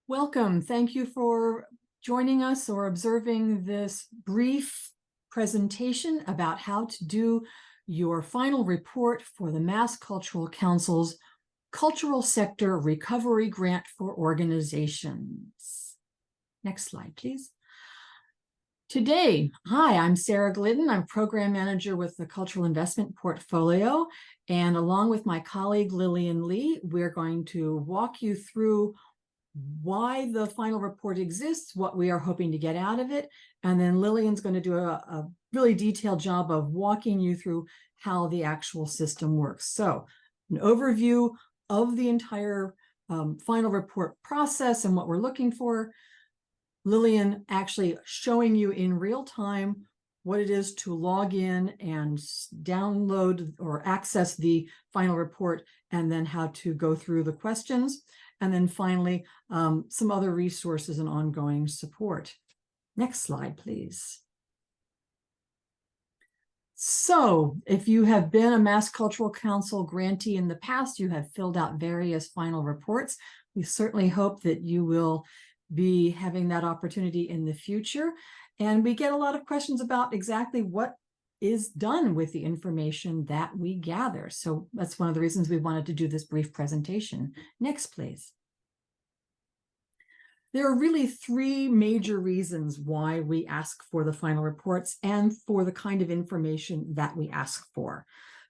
Welcome. Thank you for joining us or observing this brief presentation about how to do your final report for the Mass Cultural Council's Cultural Sector Recovery Grant for Organizations. Next slide, please. Today, hi, I'm Sarah Glidden. I'm Program Manager with the Cultural Investment Portfolio. And along with my colleague, Lillian Lee, we're going to walk you through why the final report exists, what we are hoping to get out of it, and then Lillian's going to do a really detailed job of walking you through how the actual system works. So an overview of the entire final report process and what we're looking for. Lillian actually showing you in real time what it is to log in and download or access the final report, and then how to go through the questions. And then finally, some other resources and ongoing support. Next slide, please. So if you have been a Mass Cultural Council grantee in the past, you have filled out various final reports. We certainly hope that you will be having that opportunity in the future. And we get a lot of questions about exactly what is done with the information that we gather. So that's one of the reasons we wanted to do this brief presentation. Next, please. There are really three major reasons why we ask for the final reports and for the kind of information that we ask for.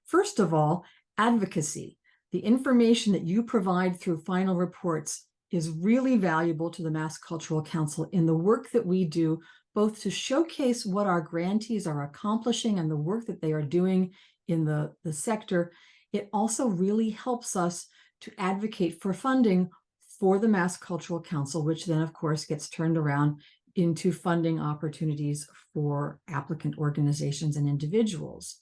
First of all, advocacy. The information that you provide through final reports is really valuable to the Mass Cultural Council in the work that we do, both to showcase what our grantees are accomplishing and the work that they are doing in the sector. It also really helps us to advocate for funding for the Mass Cultural Council, which then, of course, gets turned around into funding opportunities for applicant organizations and individuals.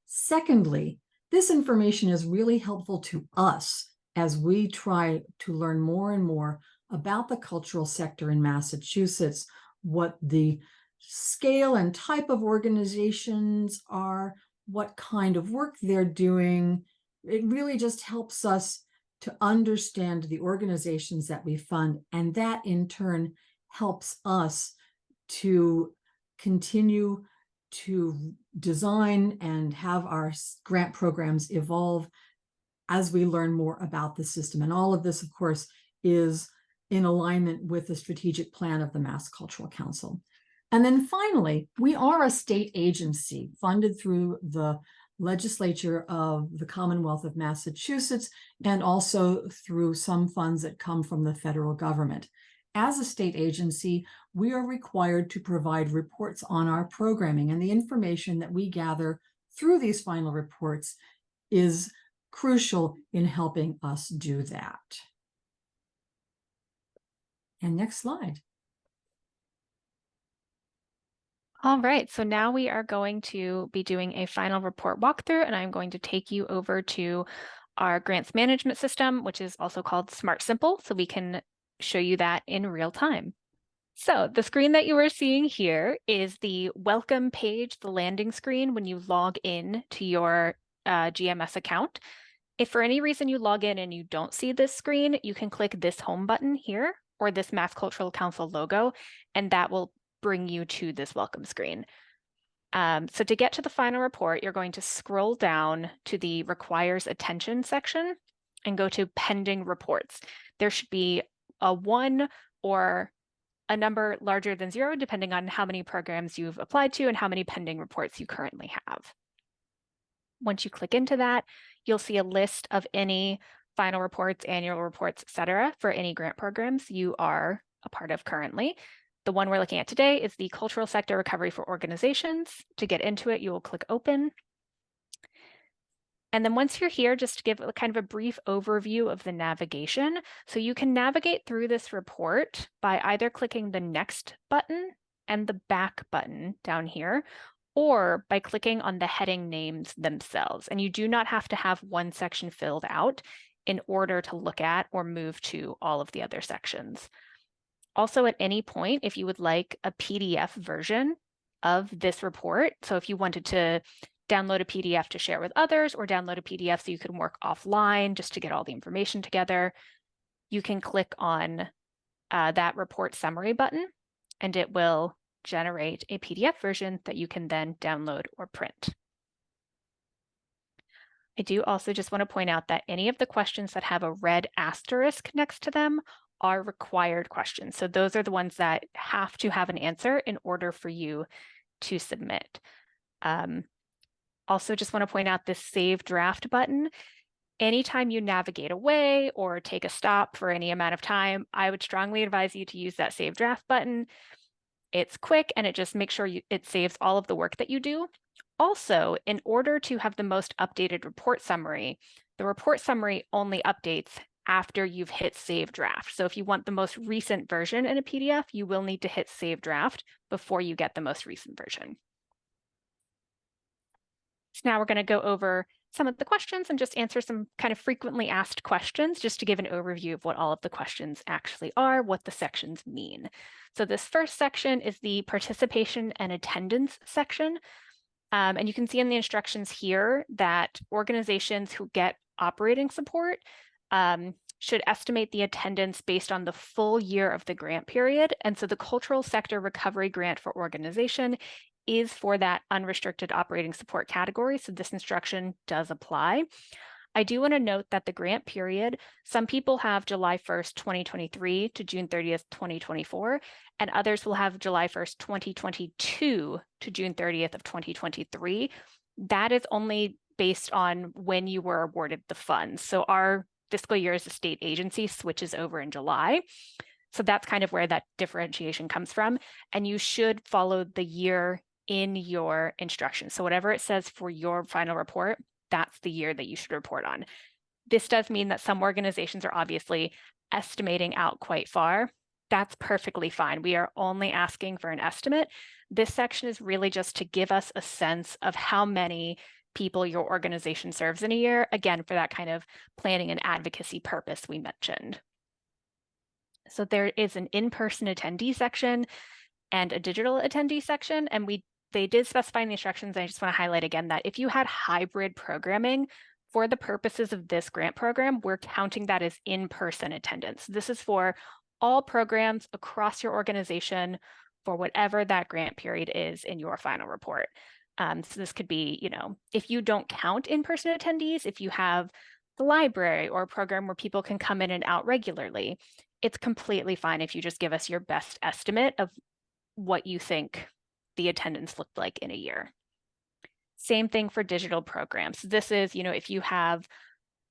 Secondly, this information is really helpful to us as we try to learn more and more about the cultural sector in Massachusetts, what the scale and type of organizations are, what kind of work they're doing. It really just helps us to understand the organizations that we fund, and that in turn helps us to continue to design and have our grant programs evolve as we learn more about the system. And all of this, of course, is in alignment with the strategic plan of the Mass Cultural Council. And then finally, we are a state agency funded through the legislature of the Commonwealth of Massachusetts, and also through some funds that come from the federal government. As a state agency, we are required to provide reports on our programming, and the information that we gather through these final reports is crucial in helping us do that. And next slide. All right, so now we are going to be doing a final report walkthrough, and I'm going to take you over to our grants management system, which is also called Smart Simple, so we can show you that in real time. So the screen that you are seeing here is the welcome page, the landing screen when you log in to your GMS account. If for any reason you log in and you don't see this screen, you can click this home button here or this Mass Cultural Council logo, and that will bring you to this welcome screen. So to get to the final report, you're going to scroll down to the requires attention section and go to pending reports. There should be a 1 or a number larger than 0, depending on how many programs you've applied to and how many pending reports you currently have. Once you click into that, you'll see a list of any final reports, annual reports, etc., for any grant programs you are a part of currently. The one we're looking at today is the Cultural Sector Recovery for Organizations. To get into it, you will click Open. And then once you're here, just to give kind of a brief overview of the navigation. So you can navigate through this report by either clicking the Next button and the Back button down here, or by clicking on the heading names themselves. And you do not have to have one section filled out in order to look at or move to all of the other sections. Also, at any point, if you would like a PDF version of this report, so if you wanted to download a PDF to share with others or download a PDF so you can work offline just to get all the information together, you can click on that report summary button, and it will generate a PDF version that you can then download or print. I do also just want to point out that any of the questions that have a red asterisk next to them are required questions. So those are the ones that have to have an answer in order for you to submit. Also just want to point out this Save Draft button. Anytime you navigate away or take a stop for any amount of time, I would strongly advise you to use that Save Draft button. It's quick and it just makes sure it saves all of the work that you do. Also, in order to have the most updated report summary, the report summary only updates after you've hit Save Draft. So if you want the most recent version in a PDF, you will need to hit Save Draft before you get the most recent version. So now we're going to go over some of the questions and just answer some kind of frequently asked questions, just to give an overview of what all of the questions actually are, what the sections mean. So this first section is the participation and attendance section. And you can see in the instructions here that organizations who get operating support should estimate the attendance based on the full year of the grant period. And so the Cultural Sector Recovery Grant for Organization is for that unrestricted operating support category. So this instruction does apply. I do want to note that the grant period, some people have July 1st, 2023 to June 30th, 2024, and others will have July 1st, 2022 to June 30th of 2023. That is only based on when you were awarded the funds. So our fiscal year as a state agency switches over in July. So that's kind of where that differentiation comes from. And you should follow the year in your instructions. So whatever it says for your final report, that's the year that you should report on. This does mean that some organizations are obviously estimating out quite far. That's perfectly fine. We are only asking for an estimate. This section is really just to give us a sense of how many people your organization serves in a year, again, for that kind of planning and advocacy purpose we mentioned. So there is an in-person attendee section and a digital attendee section, and they did specify in the instructions. I just want to highlight again that if you had hybrid programming, for the purposes of this grant program, we're counting that as in-person attendance. This is for all programs across your organization for whatever that grant period is in your final report. So this could be, if you don't count in-person attendees, if you have the library or a program where people can come in and out regularly, it's completely fine if you just give us your best estimate of what you think the attendance looked like in a year. Same thing for digital programs. This is, if you have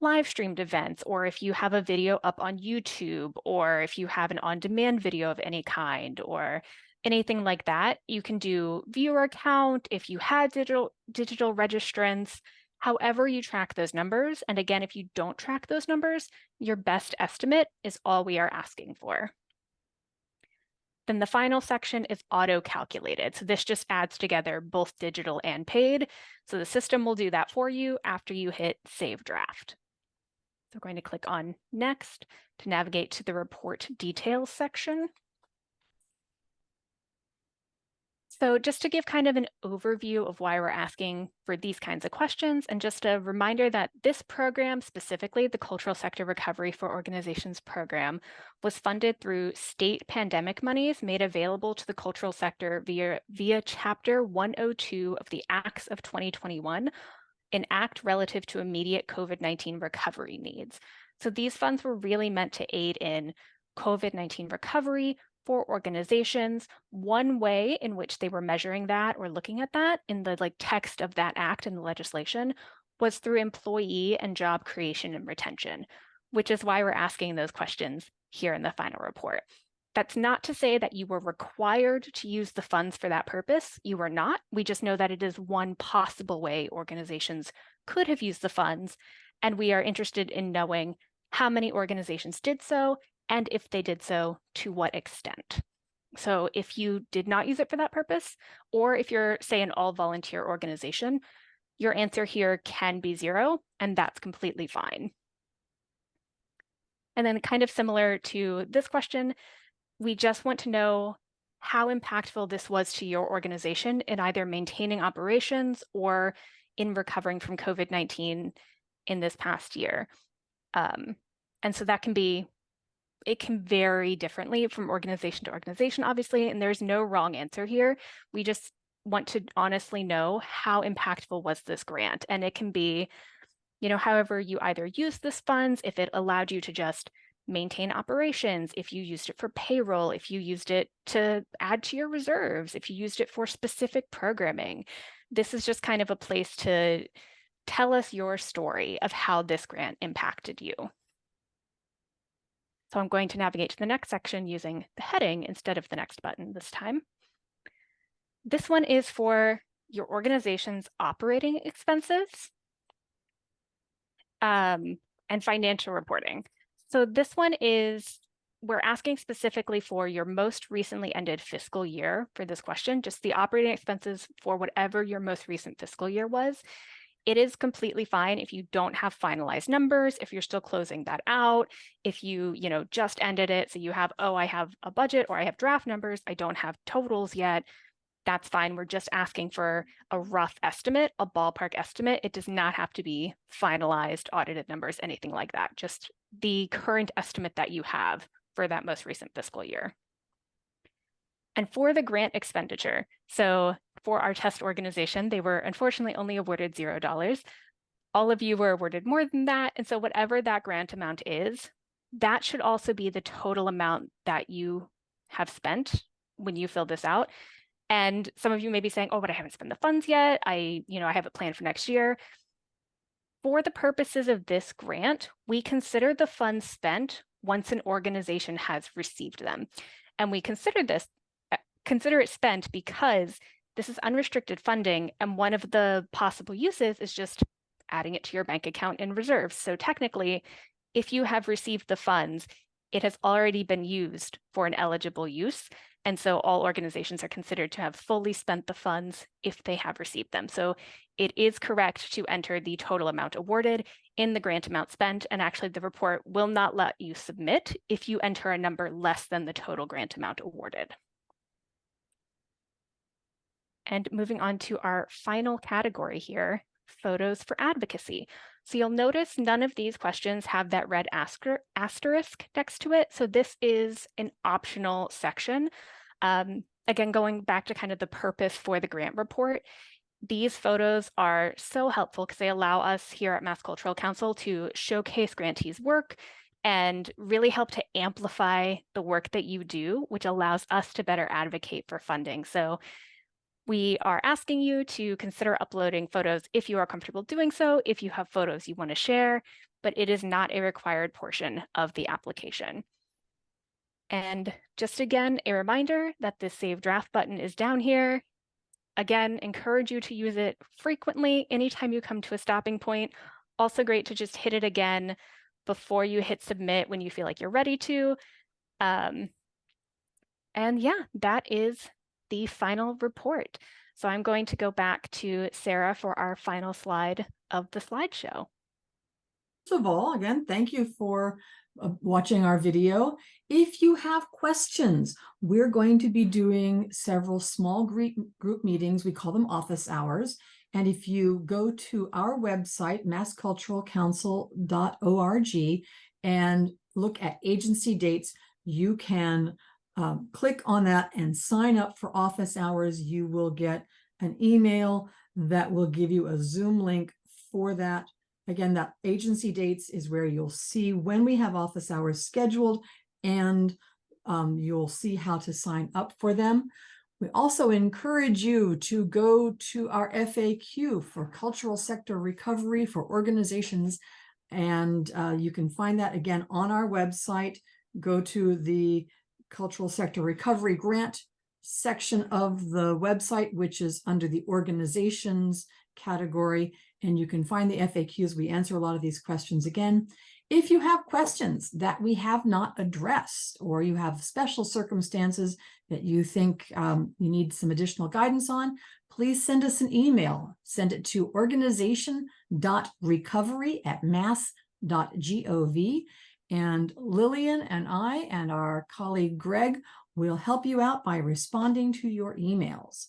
live streamed events, or if you have a video up on YouTube, or if you have an on-demand video of any kind, or anything like that, you can do viewer count if you had digital registrants, however you track those numbers. And again, if you don't track those numbers, your best estimate is all we are asking for. Then the final section is auto-calculated. So this just adds together both digital and paid. So the system will do that for you after you hit Save Draft. So we're going to click on Next to navigate to the report details section. So just to give kind of an overview of why we're asking for these kinds of questions, and just a reminder that this program, specifically the Cultural Sector Recovery for Organizations program, was funded through state pandemic monies made available to the cultural sector via Chapter 102 of the Acts of 2021, an act relative to immediate COVID-19 recovery needs. So these funds were really meant to aid in COVID-19 recovery for organizations. One way in which they were measuring that or looking at that in the text of that act and the legislation was through employee and job creation and retention, which is why we're asking those questions here in the final report. That's not to say that you were required to use the funds for that purpose. You were not. We just know that it is one possible way organizations could have used the funds, and we are interested in knowing how many organizations did so, and if they did so, to what extent. So if you did not use it for that purpose, or if you're, say, an all-volunteer organization, your answer here can be 0, and that's completely fine. And then kind of similar to this question, we just want to know how impactful this was to your organization in either maintaining operations or in recovering from COVID-19 in this past year. And so that can be it can vary differently from organization to organization, obviously, and there's no wrong answer here. We just want to honestly know how impactful was this grant. And it can be, however you either use this funds, if it allowed you to just maintain operations, if you used it for payroll, if you used it to add to your reserves, if you used it for specific programming. This is just kind of a place to tell us your story of how this grant impacted you. So I'm going to navigate to the next section using the heading instead of the next button this time. This one is for your organization's operating expenses and financial reporting. So this one is, we're asking specifically for your most recently ended fiscal year for this question, just the operating expenses for whatever your most recent fiscal year was. It is completely fine if you don't have finalized numbers, if you're still closing that out, if you, just ended it. So you have, oh, I have a budget or I have draft numbers, I don't have totals yet. That's fine. We're just asking for a rough estimate, a ballpark estimate. It does not have to be finalized, audited numbers, anything like that. Just the current estimate that you have for that most recent fiscal year. And for the grant expenditure, so for our test organization, they were unfortunately only awarded $0. All of you were awarded more than that. And so whatever that grant amount is, that should also be the total amount that you have spent when you fill this out. And some of you may be saying, oh, but I haven't spent the funds yet. I have it planned for next year. For the purposes of this grant, we consider the funds spent once an organization has received them. And we consider it spent because this is unrestricted funding, and one of the possible uses is just adding it to your bank account in reserves. So technically, if you have received the funds, it has already been used for an eligible use. And so all organizations are considered to have fully spent the funds if they have received them. So it is correct to enter the total amount awarded in the grant amount spent. And actually, the report will not let you submit if you enter a number less than the total grant amount awarded. And moving on to our final category here, photos for advocacy. So you'll notice none of these questions have that red asterisk next to it. So this is an optional section. Again, going back to kind of the purpose for the grant report, these photos are so helpful because they allow us here at Mass Cultural Council to showcase grantees' work and really help to amplify the work that you do, which allows us to better advocate for funding. So we are asking you to consider uploading photos if you are comfortable doing so, if you have photos you want to share, but it is not a required portion of the application. And just again, a reminder that this Save Draft button is down here. Again, encourage you to use it frequently anytime you come to a stopping point. Also great to just hit it again before you hit submit when you feel like you're ready to. And yeah, that is the final report. So I'm going to go back to Sarah for our final slide of the slideshow. First of all, again, thank you for watching our video. If you have questions, we're going to be doing several small group meetings. We call them office hours. And if you go to our website, massculturalcouncil.org, and look at agency dates, you can click on that and sign up for office hours. You will get an email that will give you a Zoom link for that. Again, that agency dates is where you'll see when we have office hours scheduled, and you'll see how to sign up for them. We also encourage you to go to our FAQ for cultural sector recovery for organizations, and you can find that again on our website. Go to the Cultural Sector Recovery Grant section of the website, which is under the organizations category, and you can find the FAQs. We answer a lot of these questions again. If you have questions that we have not addressed, or you have special circumstances that you think you need some additional guidance on, please send us an email. Send it to organization.recovery@mass.gov. And Lillian and I and our colleague Greg will help you out by responding to your emails.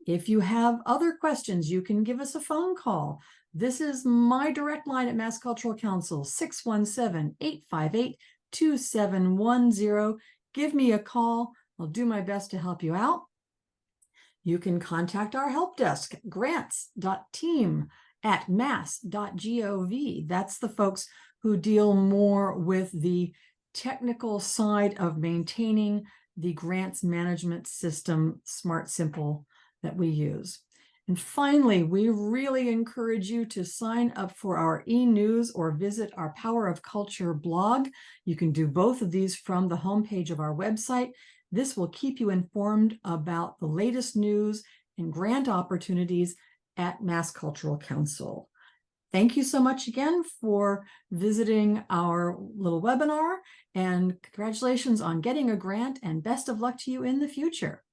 If you have other questions, you can give us a phone call. This is my direct line at Mass Cultural Council, 617-858-2787. 2710. Give me a call. I'll do my best to help you out. You can contact our help desk, grants.team@mass.gov. That's the folks who deal more with the technical side of maintaining the grants management system, Smart Simple, that we use. And finally, we really encourage you to sign up for our e-news or visit our Power of Culture blog. You can do both of these from the homepage of our website. This will keep you informed about the latest news and grant opportunities at Mass Cultural Council. Thank you so much again for visiting our little webinar, and congratulations on getting a grant, and best of luck to you in the future.